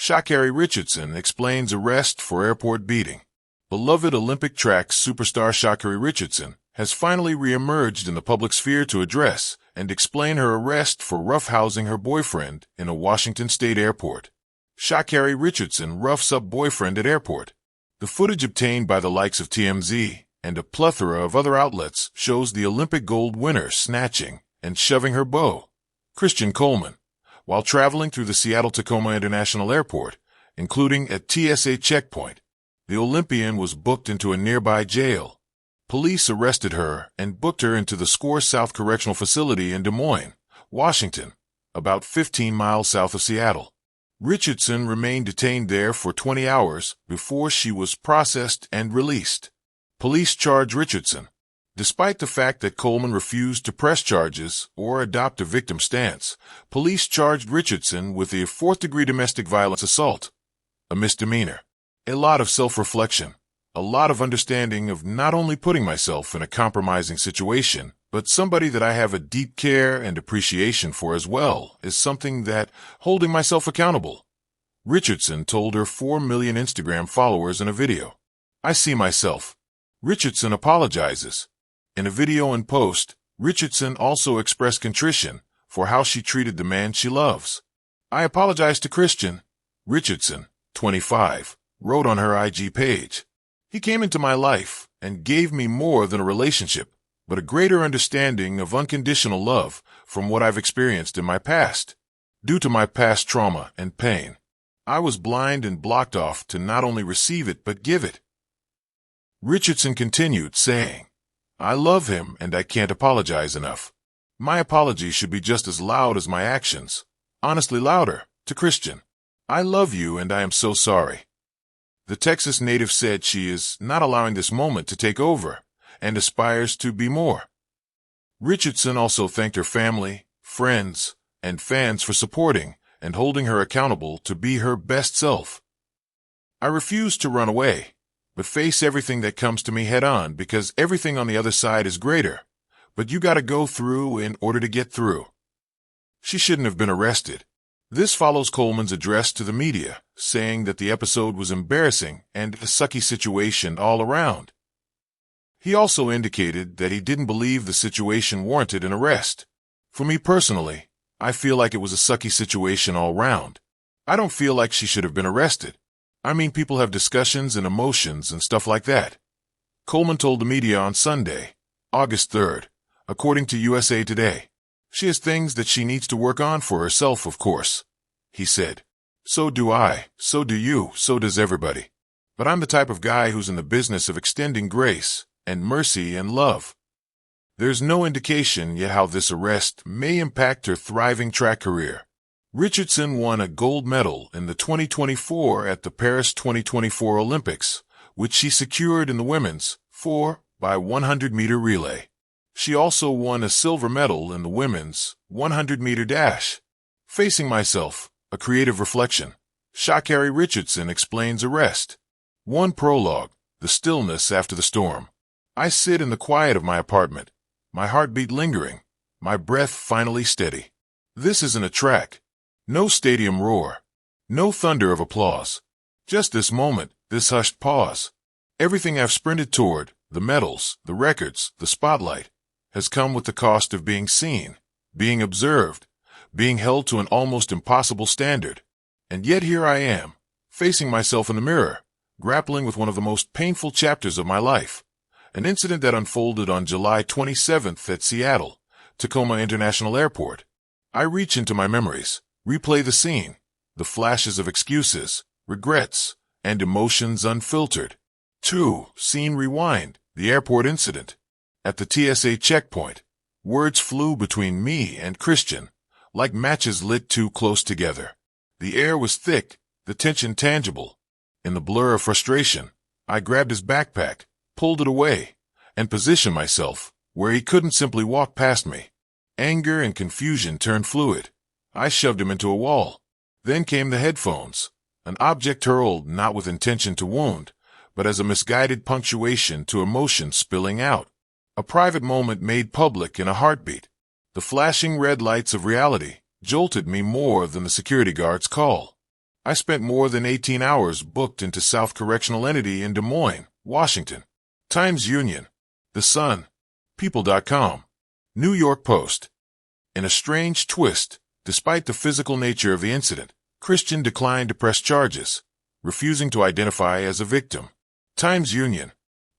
Sha'Carri Richardson explains arrest for airport beating. Beloved Olympic track superstar Sha'Carri Richardson has finally re-emerged in the public sphere to address and explain her arrest for roughhousing her boyfriend in a Washington state airport. Sha'Carri Richardson roughs up boyfriend at airport. The footage obtained by the likes of TMZ and a plethora of other outlets shows the Olympic gold winner snatching and shoving her beau, Christian Coleman, while traveling through the Seattle-Tacoma International Airport, including at TSA checkpoint. The Olympian was booked into a nearby jail. Police arrested her and booked her into the Score South Correctional Facility in Des Moines, Washington, about 15 miles south of Seattle. Richardson remained detained there for 20 hours before she was processed and released. Police charged Richardson. Despite the fact that Coleman refused to press charges or adopt a victim stance, police charged Richardson with a fourth-degree domestic violence assault, a misdemeanor. A lot of self-reflection, a lot of understanding of not only putting myself in a compromising situation, but somebody that I have a deep care and appreciation for as well, is something that holding myself accountable. Richardson told her 4 million Instagram followers in a video. I see myself. Richardson apologizes. In a video and post, Richardson also expressed contrition for how she treated the man she loves. I apologize to Christian, Richardson, 25, wrote on her IG page. He came into my life and gave me more than a relationship, but a greater understanding of unconditional love from what I've experienced in my past. Due to my past trauma and pain, I was blind and blocked off to not only receive it but give it. Richardson continued, saying, I love him and I can't apologize enough. My apology should be just as loud as my actions, honestly louder, to Christian. I love you and I am so sorry. The Texas native said she is not allowing this moment to take over and aspires to be more. Richardson also thanked her family, friends, and fans for supporting and holding her accountable to be her best self. I refuse to run away, but face everything that comes to me head on because everything on the other side is greater, but you gotta go through in order to get through. She shouldn't have been arrested. This follows Coleman's address to the media, saying that the episode was embarrassing and a sucky situation all around. He also indicated that he didn't believe the situation warranted an arrest. For me personally, I feel like it was a sucky situation all round. I don't feel like she should have been arrested. I mean, people have discussions and emotions and stuff like that. Coleman told the media on Sunday, August 3rd, according to USA Today. She has things that she needs to work on for herself, of course. He said, so do I, so do you, so does everybody. But I'm the type of guy who's in the business of extending grace and mercy and love. There's no indication yet how this arrest may impact her thriving track career. Richardson won a gold medal in the 2024 at the Paris 2024 Olympics, which she secured in the women's 4x100-meter relay. She also won a silver medal in the women's 100-meter dash. Facing myself, a creative reflection. Sha'Carri Richardson explains arrest. 1 prologue, the stillness after the storm. I sit in the quiet of my apartment, my heartbeat lingering, my breath finally steady. This isn't a track. No stadium roar. No thunder of applause. Just this moment, this hushed pause. Everything I've sprinted toward, the medals, the records, the spotlight, has come with the cost of being seen, being observed, being held to an almost impossible standard. And yet here I am, facing myself in the mirror, grappling with one of the most painful chapters of my life. An incident that unfolded on July 27th at Seattle, Tacoma International Airport. I reach into my memories, replay the scene, the flashes of excuses, regrets, and emotions unfiltered. 2. Scene rewind, the airport incident. At the TSA checkpoint, words flew between me and Christian, like matches lit too close together. The air was thick, the tension tangible. In the blur of frustration, I grabbed his backpack, pulled it away, and positioned myself where he couldn't simply walk past me. Anger and confusion turned fluid. I shoved him into a wall. Then came the headphones, an object hurled not with intention to wound, but as a misguided punctuation to emotion spilling out. A private moment made public in a heartbeat. The flashing red lights of reality jolted me more than the security guard's call. I spent more than 18 hours booked into South Correctional Entity in Des Moines, Washington. Times Union, The Sun, People.com, New York Post. In a strange twist, despite the physical nature of the incident, Christian declined to press charges, refusing to identify as a victim. Times Union,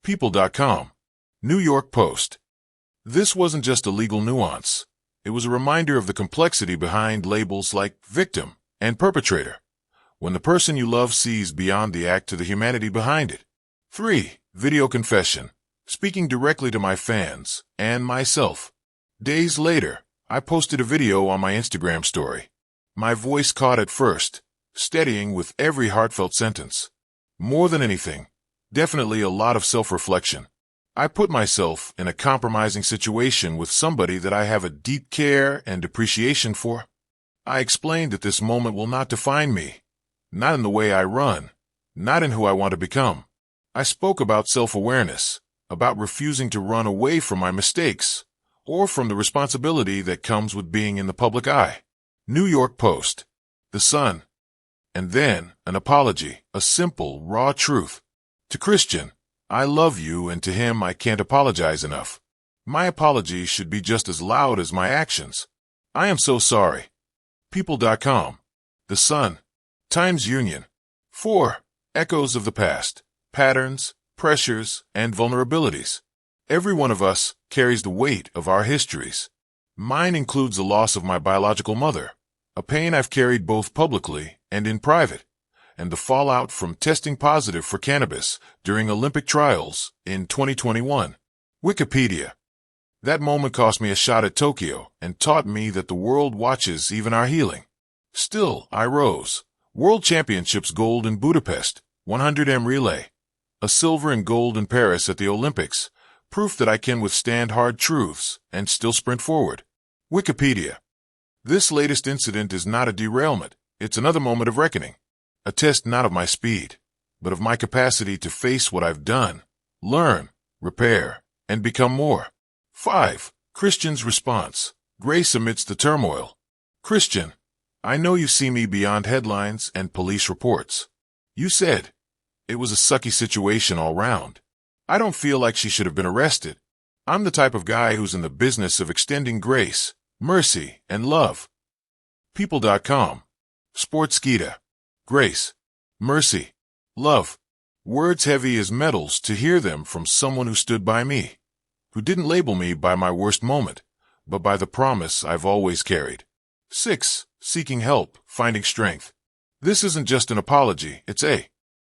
People.com, New York Post. This wasn't just a legal nuance. It was a reminder of the complexity behind labels like victim and perpetrator, when the person you love sees beyond the act to the humanity behind it. 3. Video confession. Speaking directly to my fans and myself. Days later, I posted a video on my Instagram story. My voice caught at first, steadying with every heartfelt sentence. More than anything, definitely a lot of self-reflection. I put myself in a compromising situation with somebody that I have a deep care and appreciation for. I explained that this moment will not define me, not in the way I run, not in who I want to become. I spoke about self-awareness, about refusing to run away from my mistakes, or from the responsibility that comes with being in the public eye. New York Post, The Sun. And then, an apology, a simple, raw truth. To Christian, I love you, and to him I can't apologize enough. My apology should be just as loud as my actions. I am so sorry. People.com, The Sun, Times Union. 4. Echoes of the past, patterns, pressures, and vulnerabilities. Every one of us carries the weight of our histories. Mine includes the loss of my biological mother, a pain I've carried both publicly and in private, and the fallout from testing positive for cannabis during Olympic trials in 2021. Wikipedia. That moment cost me a shot at Tokyo and taught me that the world watches even our healing. Still, I rose. World Championships gold in Budapest, 100m relay. A silver and gold in Paris at the Olympics, proof that I can withstand hard truths and still sprint forward. Wikipedia. This latest incident is not a derailment, it's another moment of reckoning. A test not of my speed, but of my capacity to face what I've done, learn, repair, and become more. 5. Christian's response. Grace amidst the turmoil. Christian, I know you see me beyond headlines and police reports. You said, it was a sucky situation all round. I don't feel like she should have been arrested. I'm the type of guy who's in the business of extending grace, mercy, and love. People.com. Sportskeeda. Grace, mercy, love. Words heavy as metals to hear them from someone who stood by me, who didn't label me by my worst moment, but by the promise I've always carried. 6. Seeking help, finding strength. This isn't just an apology, it's a